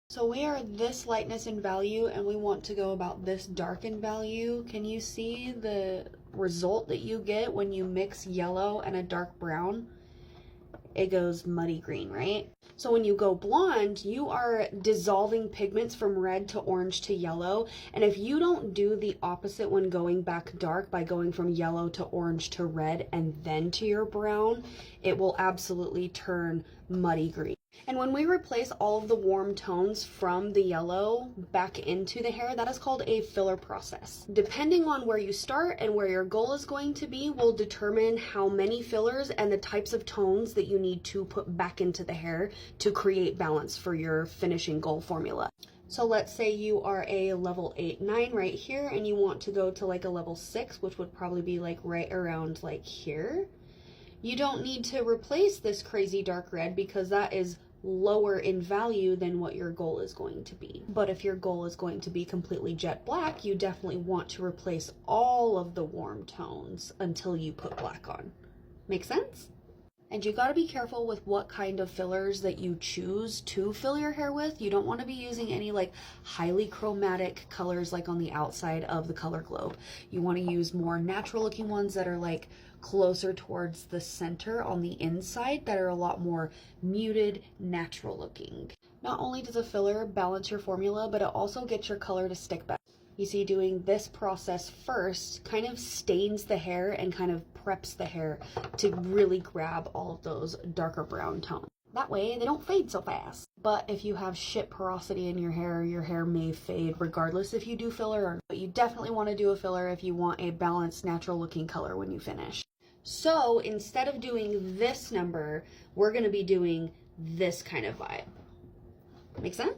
So we are this lightness in value and we want to go about this dark in value. Can you see the result that you get when you mix yellow and a dark brown? It goes muddy green, right? So when you go blonde, you are dissolving pigments from red to orange to yellow. And if you don't do the opposite when going back dark by going from yellow to orange to red and then to your brown, it will absolutely turn muddy green. And when we replace all of the warm tones from the yellow back into the hair, that is called a filler process. Depending on where you start and where your goal is going to be will determine how many fillers and the types of tones that you need to put back into the hair to create balance for your finishing goal formula. So let's say you are a level 8, 9 right here and you want to go to like a level 6, which would probably be like right around like here. You don't need to replace this crazy dark red because that is lower in value than what your goal is going to be. But if your goal is going to be completely jet black, you definitely want to replace all of the warm tones until you put black on. Make sense? And you got to be careful with what kind of fillers that you choose to fill your hair with. You don't want to be using any like highly chromatic colors like on the outside of the color globe. You want to use more natural looking ones that are like closer towards the center on the inside, that are a lot more muted, natural looking. Not only does a filler balance your formula, but it also gets your color to stick better. You see, doing this process first kind of stains the hair and kind of preps the hair to really grab all of those darker brown tones. That way they don't fade so fast. But if you have shit porosity in your hair may fade regardless if you do filler or not. But you definitely want to do a filler if you want a balanced, natural looking color when you finish. So instead of doing this number, we're going to be doing this kind of vibe. Make sense?